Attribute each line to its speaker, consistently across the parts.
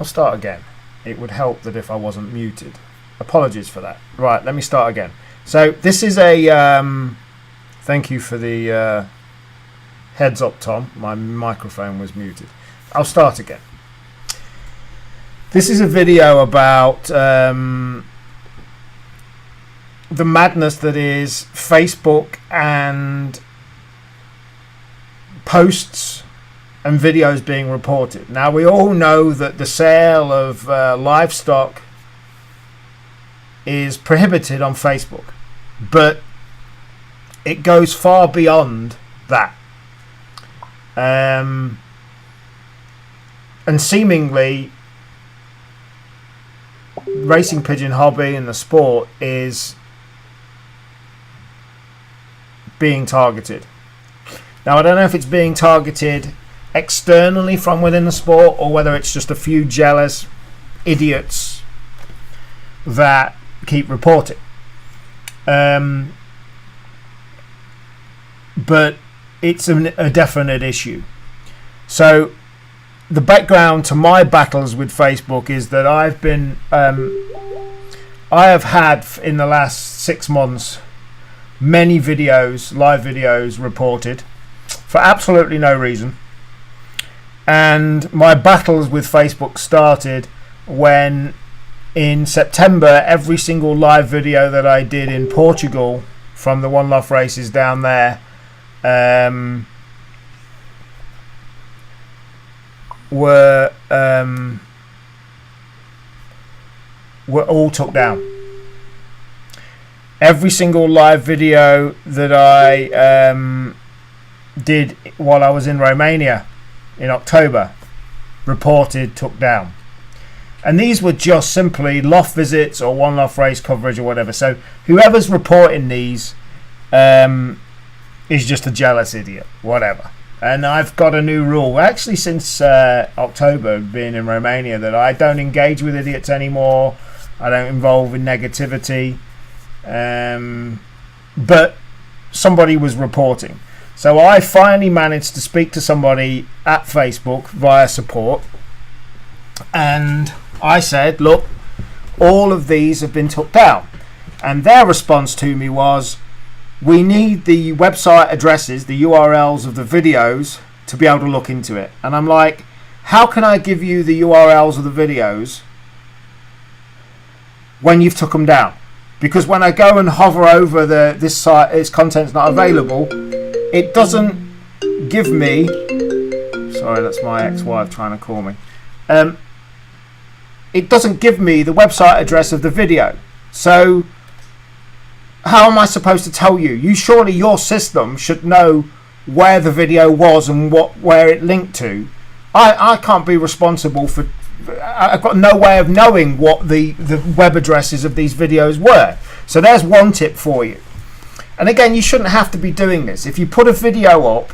Speaker 1: I'll start again. It would help that if I wasn't muted. Apologies for that. Right, let me start again. So this is a... thank you for the heads up, Tom. My microphone was muted. I'll start again. This is a video about the madness that is Facebook and posts and videos being reported. Now, we all know that the sale of livestock is prohibited on Facebook, but it goes far beyond that. And seemingly, racing pigeon hobby and the sport is being targeted. Now, I don't know if it's being targeted externally from within the sport or whether it's just a few jealous idiots that keep reporting. But it's a definite issue. So the background to my battles with Facebook is that I have had in the last 6 months many videos, live videos reported for absolutely no reason. And my battles with Facebook started when in September every single live video that I did in Portugal from the One Love races down there were all took down. Every single live video that I did while I was in Romania in October, reported, took down. And these were just simply loft visits or One Love race coverage or whatever. So whoever's reporting these is just a jealous idiot, whatever. And I've got a new rule, actually since October, being in Romania, that I don't engage with idiots anymore. I don't involve in negativity. But somebody was reporting. So I finally managed to speak to somebody at Facebook via support. And I said, look, all of these have been took down. And their response to me was, we need the website addresses, the URLs of the videos to be able to look into it. And I'm like, how can I give you the URLs of the videos when you've took them down? Because when I go and hover over this site, its content's not available, it doesn't give me... Sorry, that's my ex-wife trying to call me. It doesn't give me the website address of the video. So how am I supposed to tell you? Surely your system should know where the video was and where it linked to. I can't be responsible for... I've got no way of knowing what the web addresses of these videos were. So there's one tip for you. And again, you shouldn't have to be doing this. If you put a video up,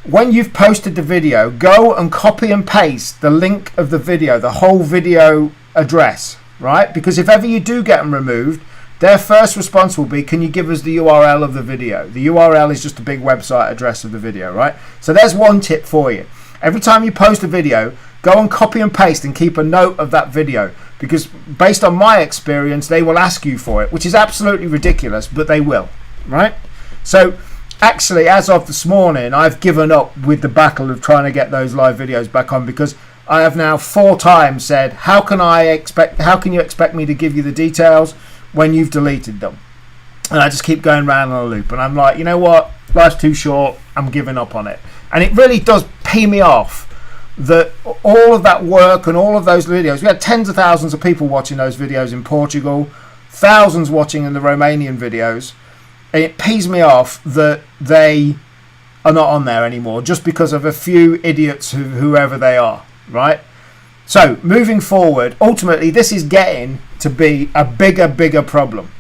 Speaker 1: when you've posted the video, go and copy and paste the link of the video, the whole video address, right? Because if ever you do get them removed, their first response will be, can you give us the URL of the video? The URL is just a big website address of the video, right? So there's one tip for you. Every time you post a video, go and copy and paste and keep a note of that video, because based on my experience, they will ask you for it, which is absolutely ridiculous, but they will, right? So actually, as of this morning, I've given up with the battle of trying to get those live videos back on, because I have now 4 times said, how can you expect me to give you the details when you've deleted them? And I just keep going round in a loop, and I'm like, you know what, life's too short, I'm giving up on it. And it really does pee me off that all of that work and all of those videos, we had tens of thousands of people watching those videos in Portugal, thousands watching in the Romanian videos, and it pees me off that they are not on there anymore just because of a few idiots, whoever they are, right? So moving forward, ultimately this is getting to be a bigger problem.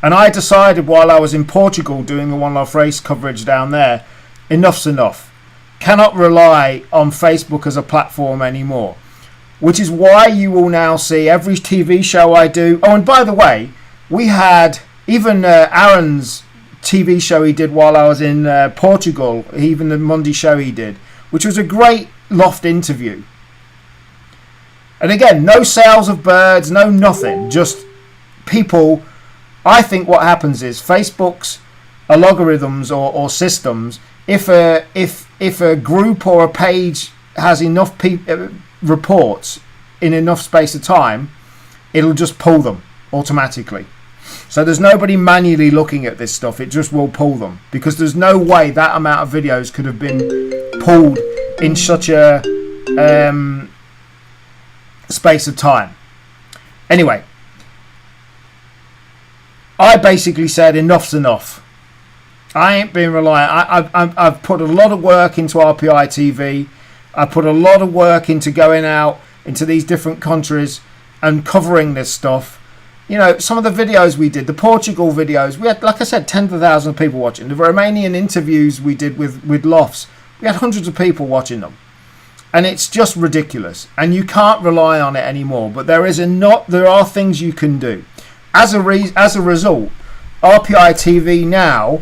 Speaker 1: And I decided while I was in Portugal doing the One Love race coverage down there, enough's enough. Cannot rely on Facebook as a platform anymore, which is why you will now see every TV show I do. Oh, and by the way, we had even Aaron's TV show he did while I was in Portugal, even the Monday show he did, which was a great loft interview. And again, no sales of birds, no nothing, just people. I think what happens is Facebook's algorithms or systems, if a group or a page has enough reports in enough space of time, it'll just pull them automatically. So there's nobody manually looking at this stuff, it just will pull them, because there's no way that amount of videos could have been pulled in such a space of time. Anyway, I basically said enough's enough. I ain't being reliant. I've put a lot of work into RPI TV. I put a lot of work into going out into these different countries and covering this stuff. You know, some of the videos we did, the Portugal videos, we had, like I said, tens of thousands of people watching. The Romanian interviews we did with Lofts, we had hundreds of people watching them. And it's just ridiculous. And you can't rely on it anymore. But there are things you can do. As a result, RPI TV now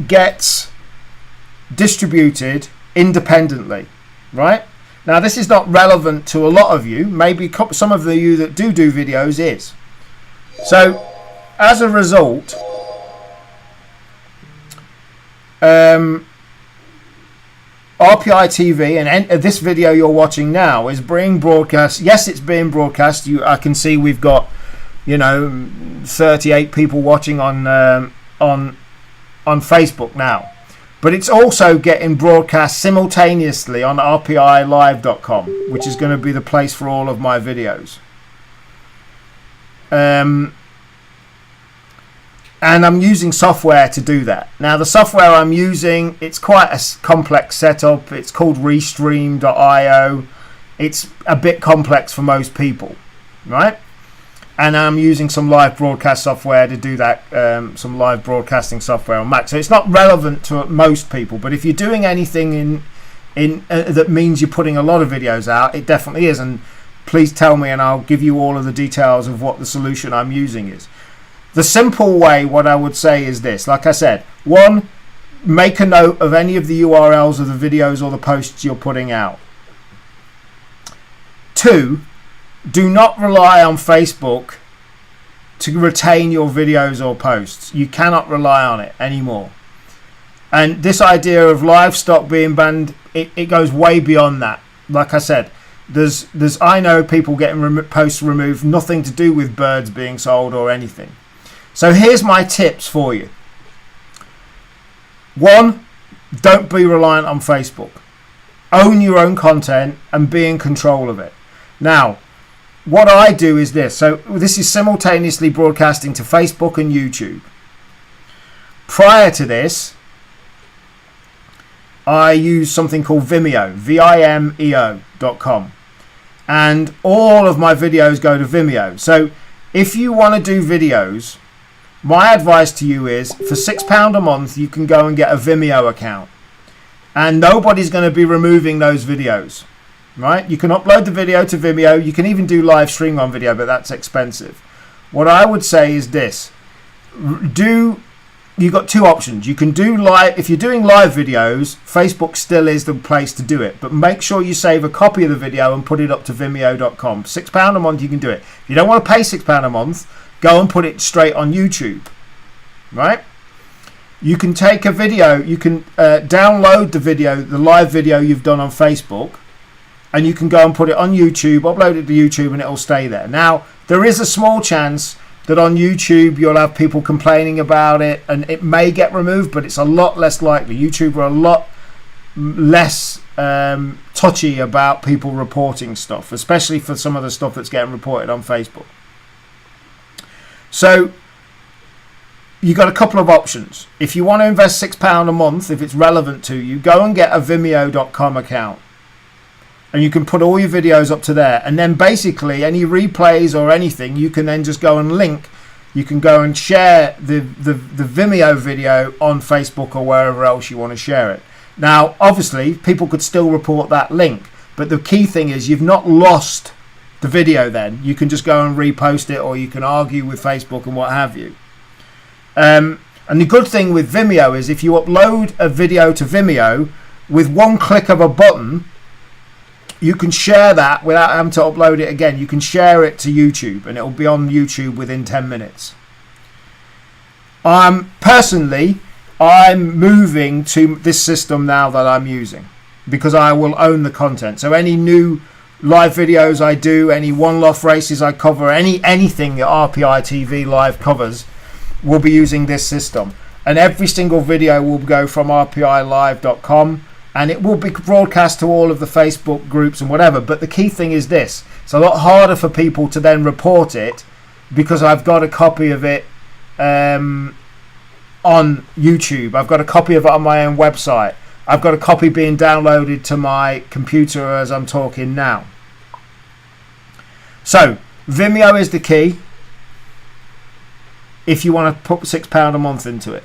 Speaker 1: gets distributed independently, right? Now, this is not relevant to a lot of you. Maybe some of you that do videos is. So, as a result, RPI TV and this video you're watching now is being broadcast. Yes, it's being broadcast. I can see we've got, 38 people watching on Facebook now. But it's also getting broadcast simultaneously on rpilive.com, which is going to be the place for all of my videos. And I'm using software to do that. Now, the software I'm using, it's quite a complex setup. It's called Restream.io. It's a bit complex for most people, right? And I'm using some live broadcast software to do that, some live broadcasting software on Mac. So it's not relevant to most people, but if you're doing anything in that means you're putting a lot of videos out, it definitely is. And please tell me and I'll give you all of the details of what the solution I'm using is. The simple way, what I would say is this. Like I said, 1, make a note of any of the URLs of the videos or the posts you're putting out. 2, do not rely on Facebook to retain your videos or posts. You cannot rely on it anymore. And this idea of livestock being banned, it goes way beyond that. Like I said, I know people getting posts removed, nothing to do with birds being sold or anything. So here's my tips for you. 1, don't be reliant on Facebook. Own your own content and be in control of it. Now, what I do is this. So this is simultaneously broadcasting to Facebook and YouTube. Prior to this, I use something called Vimeo, vimeo.com. And all of my videos go to Vimeo. So if you want to do videos, my advice to you is for £6 a month, you can go and get a Vimeo account. And nobody's going to be removing those videos. Right? You can upload the video to Vimeo. You can even do live stream on video, but that's expensive. What I would say is this. You've got 2 options. You can do live. If you're doing live videos, Facebook still is the place to do it. But make sure you save a copy of the video and put it up to Vimeo.com. £6 a month, you can do it. If you don't want to pay £6 a month, go and put it straight on YouTube. Right? You can take a video. You can download the video, the live video you've done on Facebook. And you can go and put it on YouTube, upload it to YouTube, and it'll stay there. Now, there is a small chance that on YouTube you'll have people complaining about it, and it may get removed, but it's a lot less likely. YouTube are a lot less touchy about people reporting stuff, especially for some of the stuff that's getting reported on Facebook. So, you've got a couple of options. If you want to invest £6 a month, if it's relevant to you, go and get a Vimeo.com account. And you can put all your videos up to there. And then basically any replays or anything, you can then just go and link. You can go and share the Vimeo video on Facebook or wherever else you want to share it. Now, obviously, people could still report that link. But the key thing is you've not lost the video then. You can just go and repost it, or you can argue with Facebook and what have you. And the good thing with Vimeo is if you upload a video to Vimeo, with one click of a button, you can share that without having to upload it again. You can share it to YouTube and it'll be on YouTube within 10 minutes. Personally, I'm moving to this system now that I'm using because I will own the content. So any new live videos I do, any one-off races I cover, anything that RPI TV Live covers will be using this system. And every single video will go from rpilive.com and it will be broadcast to all of the Facebook groups and whatever. But the key thing is this. It's a lot harder for people to then report it because I've got a copy of it on YouTube. I've got a copy of it on my own website. I've got a copy being downloaded to my computer as I'm talking now. So Vimeo is the key if you want to put £6 a month into it.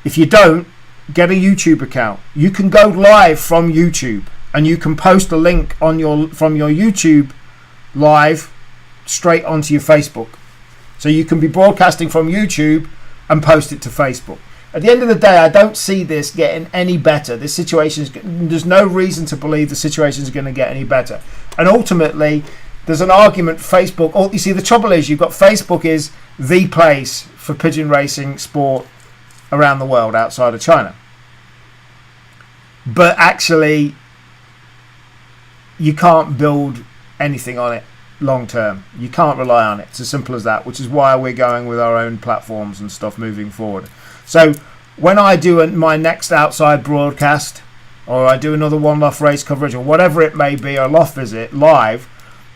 Speaker 1: If you don't, get a YouTube account. You can go live from YouTube and you can post a link on from your YouTube live straight onto your Facebook. So you can be broadcasting from YouTube and post it to Facebook. At the end of the day, I don't see this getting any better. This situation, there's no reason to believe the situation is going to get any better. And ultimately, there's an argument Facebook. You see, the trouble is you've got Facebook is the place for pigeon racing sport around the world outside of China. But actually, you can't build anything on it long term. You can't rely on it. It's as simple as that, which is why we're going with our own platforms and stuff moving forward. So when I do my next outside broadcast, or I do another one-off race coverage, or whatever it may be, a loft visit live,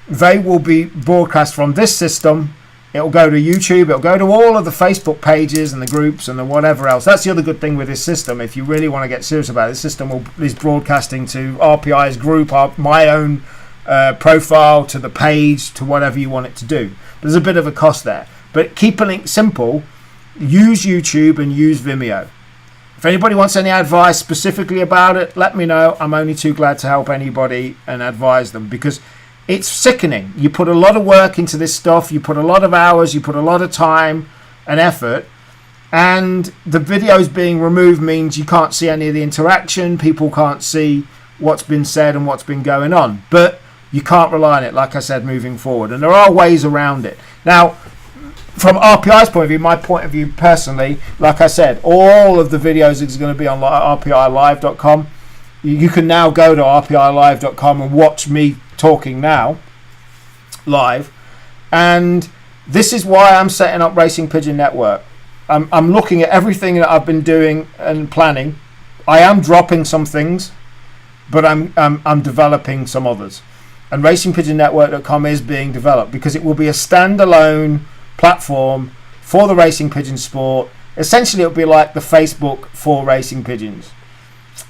Speaker 1: they will be broadcast from this system. It'll go to YouTube. It'll go to all of the Facebook pages and the groups and the whatever else. That's the other good thing with this system. If you really want to get serious about it, this system is broadcasting to RPI's group, my own profile, to the page, to whatever you want it to do. There's a bit of a cost there. But keeping it simple, use YouTube and use Vimeo. If anybody wants any advice specifically about it, let me know. I'm only too glad to help anybody and advise them, because it's sickening. You put a lot of work into this stuff. You put a lot of hours. You put a lot of time and effort. And the videos being removed means you can't see any of the interaction. People can't see what's been said and what's been going on. But you can't rely on it, like I said, moving forward. And there are ways around it. Now, from RPI's point of view, my point of view personally, like I said, all of the videos is going to be on rpilive.com. You can now go to rpilive.com and watch me talking now live. And this is why I'm setting up Racing Pigeon Network. I'm looking at everything that I've been doing and planning. I am dropping some things, but I'm developing some others. And RacingPigeonNetwork.com is being developed because it will be a standalone platform for the racing pigeon sport. Essentially, it'll be like the Facebook for racing pigeons,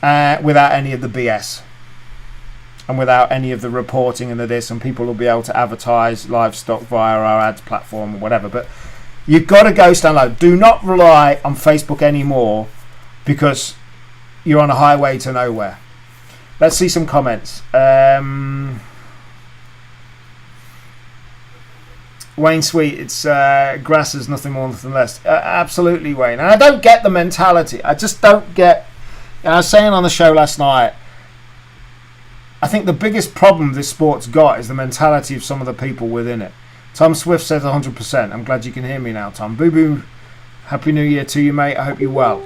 Speaker 1: without any of the BS and without any of the reporting and the this, and people will be able to advertise livestock via our ads platform or whatever. But you've got to go standalone. Do not rely on Facebook anymore because you're on a highway to nowhere. Let's see some comments. Wayne Sweet, it's grass is nothing more, nothing less. Absolutely, Wayne. And I don't get the mentality. I just don't get. And I was saying on the show last night, I think the biggest problem this sport's got is the mentality of some of the people within it. Tom Swift says 100%. I'm glad you can hear me now, Tom. Boo Boo, Happy New Year to you, mate. I hope you're well.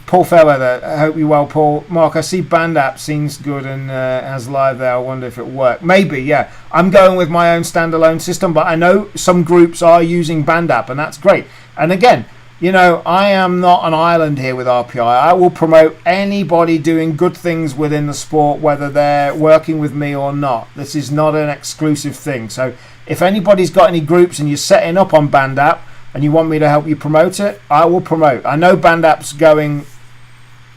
Speaker 1: Paul Fairweather, I hope you're well, Paul. Mark, I see Band App seems good and has live there. I wonder if it worked. Maybe, yeah. I'm going with my own standalone system, but I know some groups are using Band App, and that's great. And again, you know, I am not an island here with RPI. I will promote anybody doing good things within the sport, whether they're working with me or not. This is not an exclusive thing. So if anybody's got any groups and you're setting up on Band App and you want me to help you promote it, I will promote. I know Band App's going.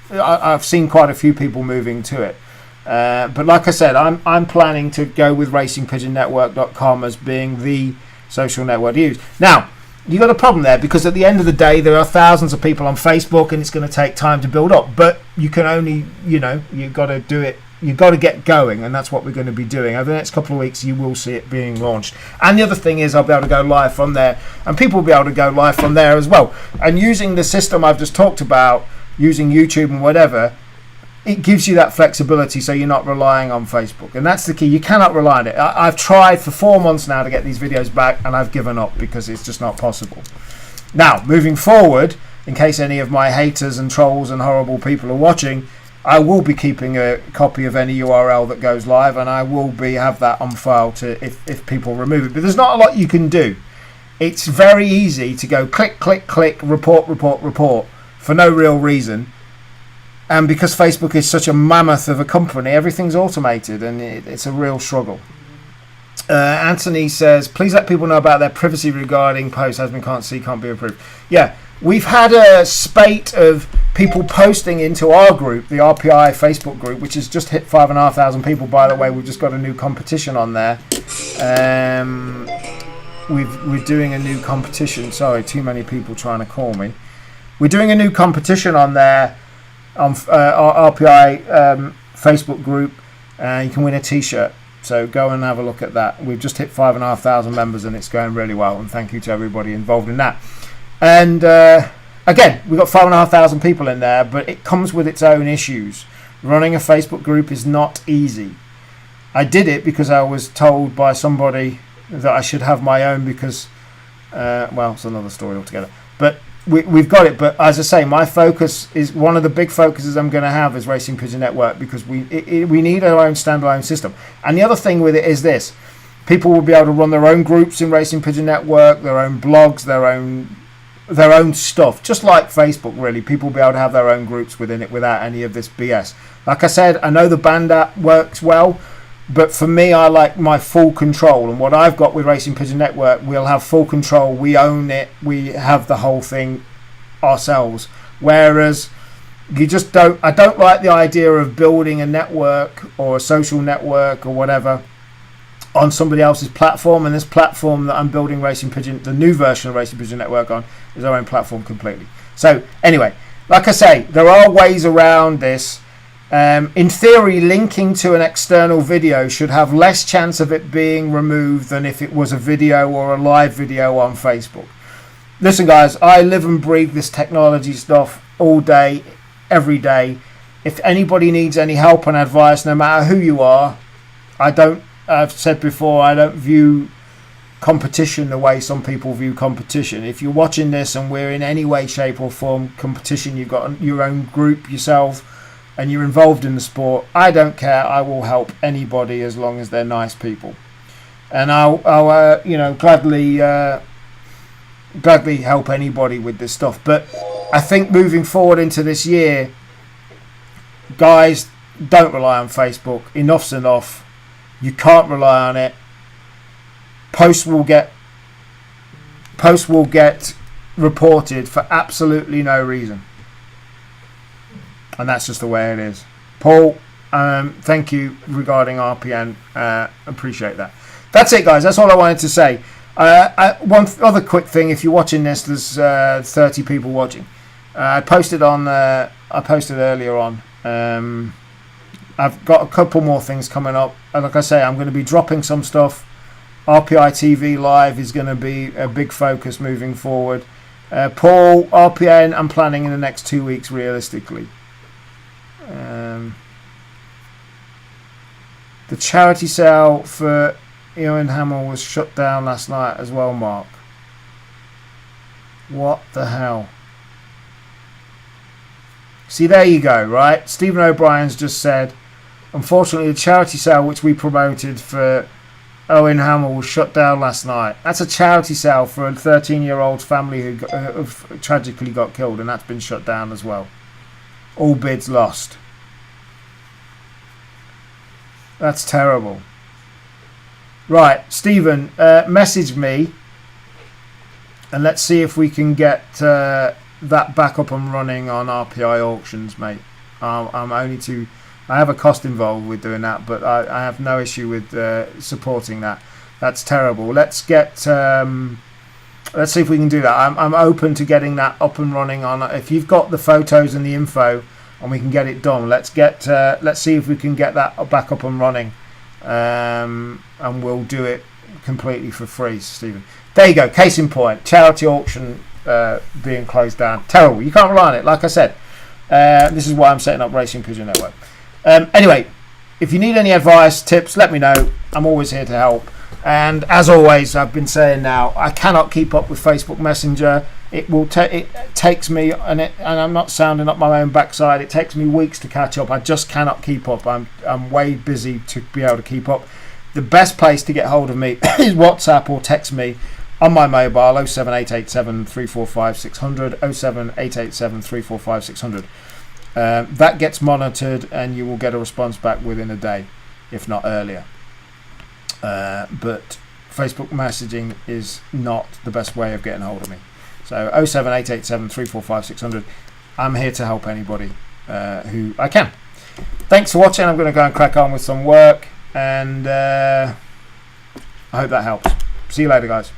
Speaker 1: I've seen quite a few people moving to it. But like I said, I'm planning to go with RacingPigeonNetwork.com as being the social network to use. Now, you've got a problem there because at the end of the day, there are thousands of people on Facebook and it's going to take time to build up. But you can only, you've got to do it. You've got to get going, and that's what we're going to be doing. Over the next couple of weeks, you will see it being launched. And the other thing is I'll be able to go live from there, and people will be able to go live from there as well. And using the system I've just talked about, using YouTube and whatever, it gives you that flexibility, so you're not relying on Facebook, and that's the key. You cannot rely on it. I've tried for 4 months now to get these videos back, and I've given up because it's just not possible. Now, moving forward, in case any of my haters and trolls and horrible people are watching, I will be keeping a copy of any URL that goes live, and I will have that on file to if people remove it. But there's not a lot you can do. It's very easy to go click, click, click, report, report, report for no real reason. And because Facebook is such a mammoth of a company, everything's automated, and it's a real struggle. Anthony says, please let people know about their privacy regarding posts has been can't be approved. Yeah, we've had a spate of people posting into our group, the RPI Facebook group, which has just hit 5,500 people, by the way. We've just got a new competition on there. We're doing a new competition. Sorry, too many people trying to call me. We're doing a new competition on there, on our RPI Facebook group. You can win a t-shirt. So go and have a look at that. We've just hit 5,500 members, and it's going really well. And thank you to everybody involved in that. And again, we've got 5,500 people in there, but it comes with its own issues. Running a Facebook group is not easy. I did it because I was told by somebody that I should have my own because, well, it's another story altogether. But we've got it. But as I say, my focus is one of the big focuses I'm going to have is Racing Pigeon Network, because we need our own standalone system. And the other thing with it is this: people will be able to run their own groups in Racing Pigeon Network, their own blogs, their own stuff, just like Facebook. Really, people will be able to have their own groups within it without any of this BS. Like I said, I know the Band app works well, but for me, I like my full control. And what I've got with Racing Pigeon Network, we'll have full control. We own it. We have the whole thing ourselves. Whereas you just don't. I don't like the idea of building a network or a social network or whatever on somebody else's platform. And this platform that I'm building Racing Pigeon, the new version of Racing Pigeon Network on, is our own platform completely. So anyway, like I say, there are ways around this. In theory, linking to an external video should have less chance of it being removed than if it was a video or a live video on Facebook. Listen, guys, I live and breathe this technology stuff all day, every day. If anybody needs any help and advice, no matter who you are, I've said before, I don't view competition the way some people view competition. If you're watching this and we're in any way, shape or form competition, you've got your own group yourself, and you're involved in the sport, I don't care. I will help anybody as long as they're nice people, and I'll gladly help anybody with this stuff. But I think moving forward into this year, guys, don't rely on Facebook. Enough's enough. You can't rely on it. Posts will get reported for absolutely no reason. And that's just the way it is. Paul, thank you regarding RPN. Appreciate that. That's it, guys. That's all I wanted to say. One other quick thing. If you're watching this, there's 30 people watching. I posted earlier on. I've got a couple more things coming up. Like I say, I'm going to be dropping some stuff. RPI TV Live is going to be a big focus moving forward. Paul, RPN, I'm planning in the next 2 weeks, realistically. The charity sale for Ewan Hamill was shut down last night as well, Mark. What the hell? See, there you go, right? Stephen O'Brien's just said, unfortunately, the charity sale which we promoted for Owen Hamill was shut down last night. That's a charity sale for a 13-year-old's family who tragically got killed, and that's been shut down as well. All bids lost. That's terrible. Right, Stephen, message me and let's see if we can get that back up and running on RPI auctions, mate. I have a cost involved with doing that, but I have no issue with supporting that. That's terrible. Let's see if we can do that. I'm open to getting that up and running on. If you've got the photos and the info, and we can get it done. Let's see if we can get that back up and running, and we'll do it completely for free, Stephen. There you go. Case in point, charity auction being closed down. Terrible. You can't rely on it. Like I said, This is why I'm setting up Racing Pigeon Network. Anyway, if you need any advice, tips, let me know. I'm always here to help. And as always, I've been saying now, I cannot keep up with Facebook Messenger. It takes me, and I'm not sounding up my own backside. It takes me weeks to catch up. I just cannot keep up. I'm way busy to be able to keep up. The best place to get hold of me is WhatsApp or text me on my mobile 07887 345 600 07887 345 600. That gets monitored, and you will get a response back within a day, if not earlier. But Facebook messaging is not the best way of getting hold of me. So 07887 345 600. I'm here to help anybody who I can. Thanks for watching. I'm going to go and crack on with some work, and I hope that helps. See you later, guys.